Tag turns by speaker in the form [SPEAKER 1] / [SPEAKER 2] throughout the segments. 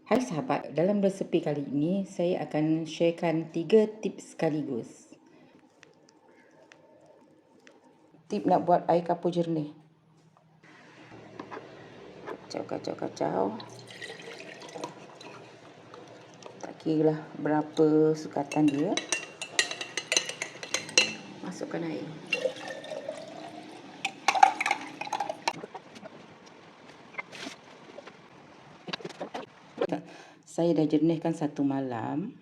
[SPEAKER 1] Hai sahabat, dalam resepi kali ini saya akan sharekan 3 tips sekaligus. Tip nak buat air kapur jernih. Kacau. Tak kira lah berapa sukatan dia. Masukkan air. Saya dah jernihkan 1 malam.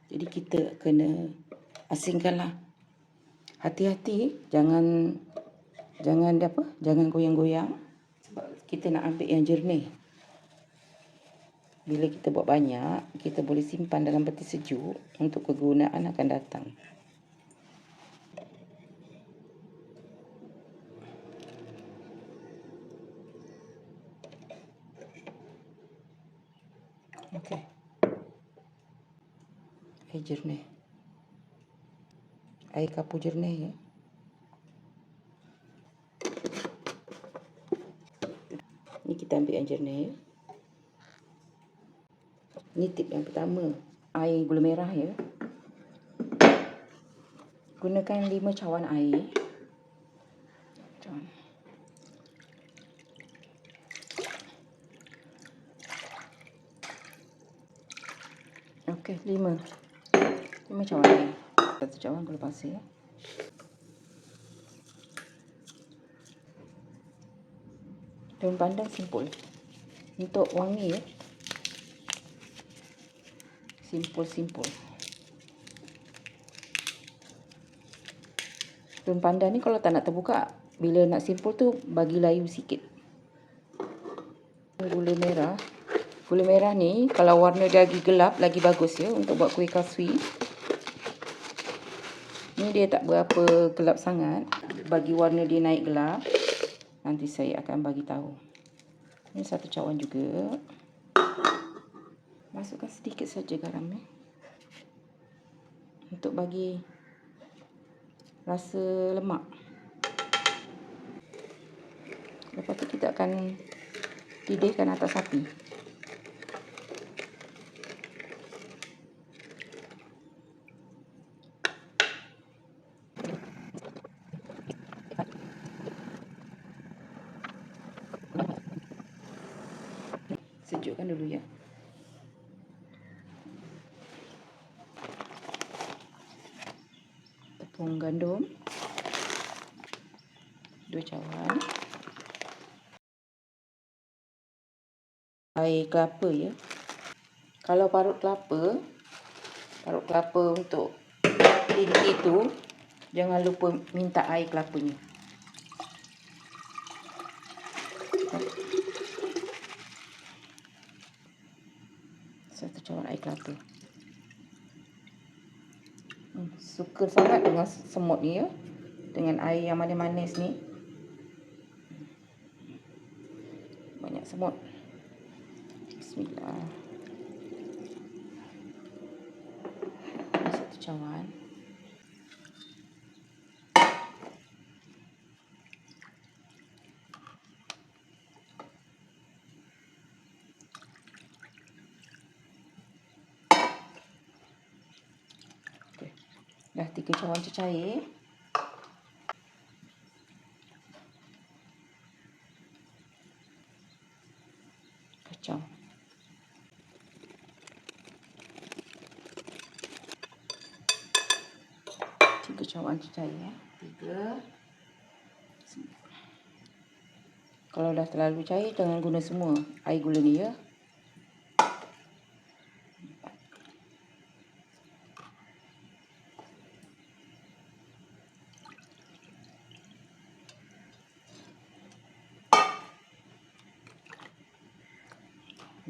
[SPEAKER 1] Jadi kita kena asingkanlah. Hati-hati jangan goyang-goyang sebab kita nak ambil yang jernih. Bila kita buat banyak, kita boleh simpan dalam peti sejuk untuk kegunaan akan datang. Okey. Air jernih. Air kapur jernih ya. Ni kita ambil yang jernih. Ni tip yang pertama. Air gula merah ya. Gunakan 5 cawan air. Okey, 5 cawan air. 1 cawan gula pasir. Daun pandan simpul. Untuk wangi ya. Simpul. Daun pandan ni kalau tak nak terbuka, bila nak simpul tu bagi layu sikit. Gula merah. Gula merah ni kalau warna dia lagi gelap lagi bagus ya untuk buat kuih kaswi. Ni dia tak berapa gelap sangat. Bagi warna dia naik gelap, nanti saya akan bagi tahu. Ini 1 cawan juga. Masukkan sedikit saja garam ya. Untuk bagi rasa lemak. Lepas tu kita akan didihkan atas api. Sejukkan dulu ya. Tepung gandum 2 cawan. Air kelapa ya. Kalau parut kelapa untuk tinggi tu, jangan lupa minta air kelapanya. Satu cawan air kelapa. Suka sangat dengan semut ni ya. Dengan air yang manis-manis ni. Banyak semut. Bismillah. 1 cawan. Okay. Dah 3 cawan cecair. Kacau. Cawan cecair ya. 3. Kalau dah terlalu cair jangan guna semua air gula ni ya.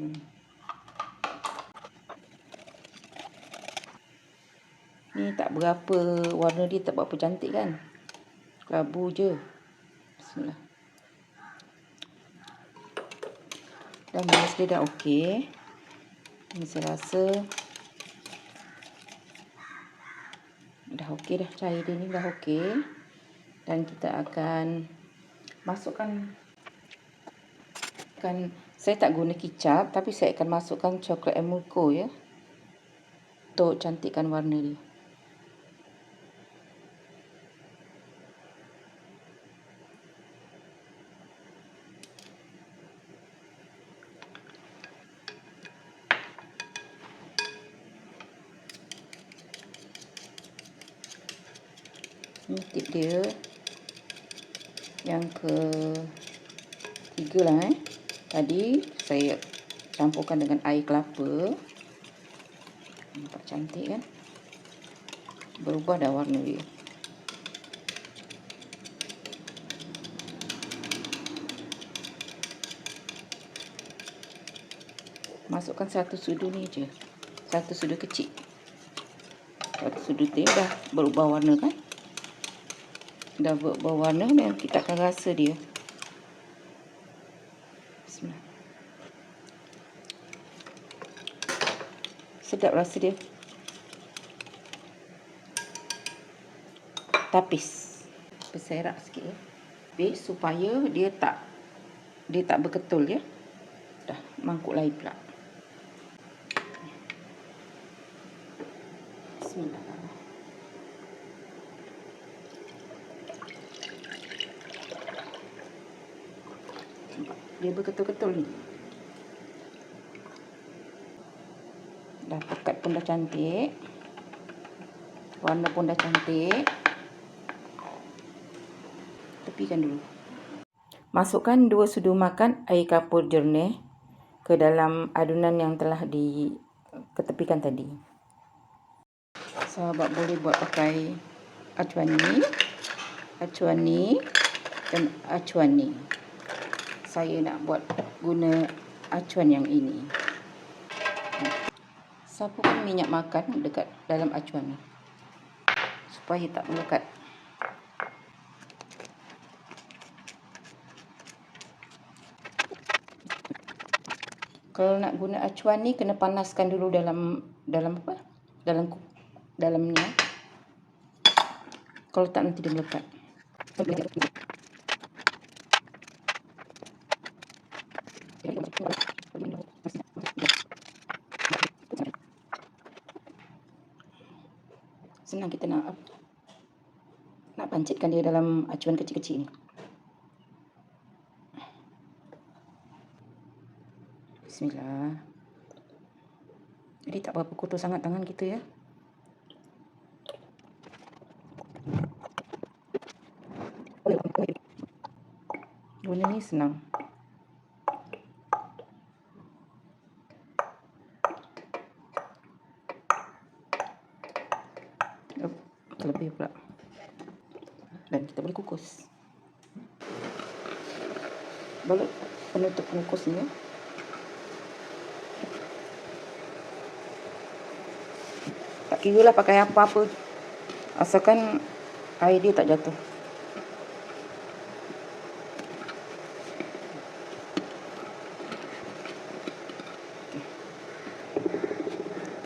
[SPEAKER 1] 4. Ni tak berapa, warna dia tak berapa cantik kan. Kelabu je. Bismillah. Dah manis dia dah okey. Ni saya rasa dah okey dah, cair dia ni dah okey. Dan kita akan masukkan Saya tak guna kicap, tapi saya akan masukkan coklat emulko ya, untuk cantikkan warna dia. Ini tip dia yang ketiga lah. Tadi saya campurkan dengan air kelapa. Nampak cantik kan? Berubah dah warna dia. Masukkan satu sudu ni je. Satu sudu kecil. Satu sudu tu dah berubah warna kan? Dah berubah warna dan kita akan rasa dia. Bismillah. Sedap rasa dia. Tapis. Berserak sikit ya. Habis supaya dia tak berketul ya. Dah mangkuk lain pula. Bismillah. Dia berketul-ketul ni. Dah pekat pun dah cantik. Warna pun dah cantik. Tepikan dulu. Masukkan 2 sudu makan air kapur jernih ke dalam adunan yang telah diketepikan tadi. Sahabat boleh buat pakai acuan ni dan acuan ni. Saya nak guna acuan yang ini. Sapukan minyak makan dekat dalam acuan ni supaya tak melekat. Kalau nak guna acuan ni kena panaskan dulu dalamnya. Kalau tak nanti dia melekat. Senang kita nak pancitkan dia dalam acuan kecil-kecil ni. Bismillah. Jadi tak berapa kotor sangat tangan kita ya. Guna ni senang. Lebih pula. Dan kita boleh kukus. Balut penutup pengukus ni ya. Tak kira lah pakai apa-apa, asalkan air dia tak jatuh.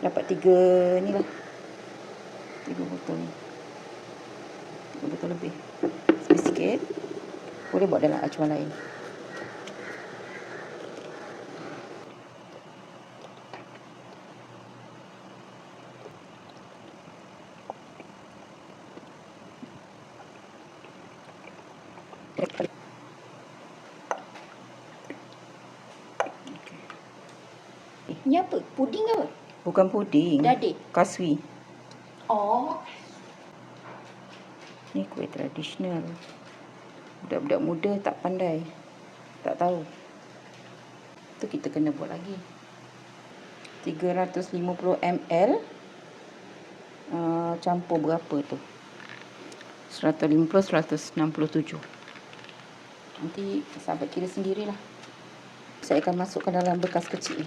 [SPEAKER 1] Dapat 3 ni lah. 3 botol ni. 3 botol lebih. Sikit. Boleh buat dalam acuan lain.
[SPEAKER 2] Ni apa? Puding apa?
[SPEAKER 1] Bukan puding.
[SPEAKER 2] Dadih.
[SPEAKER 1] Kaswi.
[SPEAKER 2] Oh.
[SPEAKER 1] Ni kuih tradisional. Budak-budak muda tak pandai. Tak tahu. Tu kita kena buat lagi. 350 ml. Campur berapa tu? 150, 167. Nanti sahabat kira sendirilah. Saya akan masukkan dalam bekas kecil.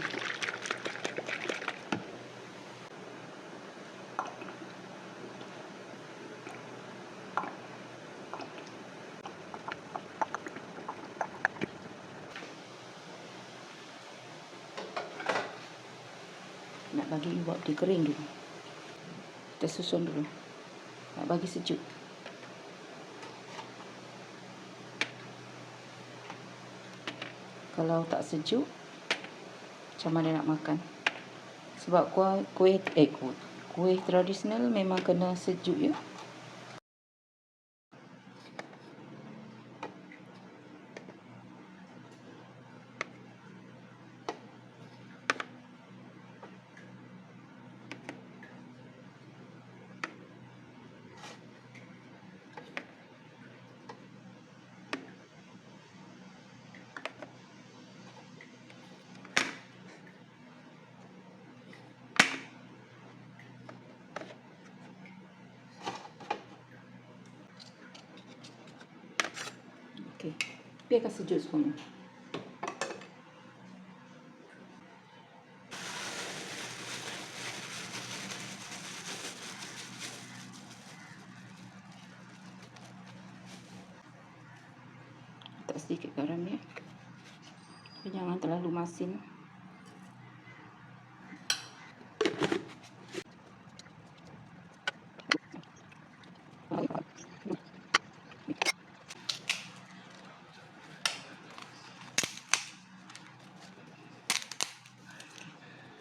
[SPEAKER 1] Nak bagi buat dia kering dulu. Kita susun dulu. Nak bagi sejuk. Kalau tak sejuk, macam mana nak makan. Sebab kuih tradisional memang kena sejuk ya. Okey, biarkan sejuk semuanya. Letak sedikit garam ya. Tapi jangan terlalu masin.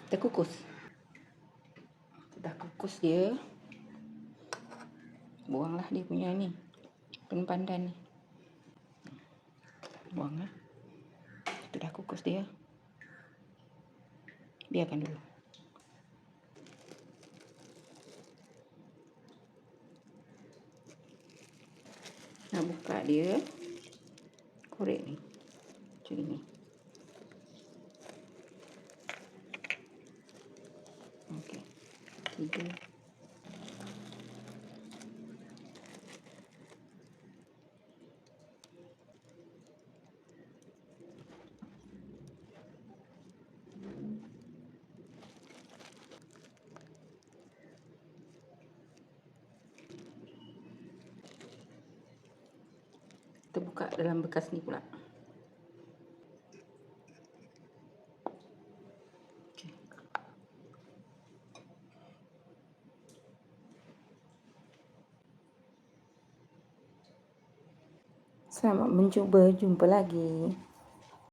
[SPEAKER 1] Kita kukus. Dah kukus dia. Buanglah dia punya ni. Pandan ni. Buanglah. Itu dah kukus dia. Biarkan dulu. Nak buka dia. Korek ni. Macam ni. Okey. 3. Kita buka dalam bekas ni pula. Okay. Selamat mencuba, jumpa lagi.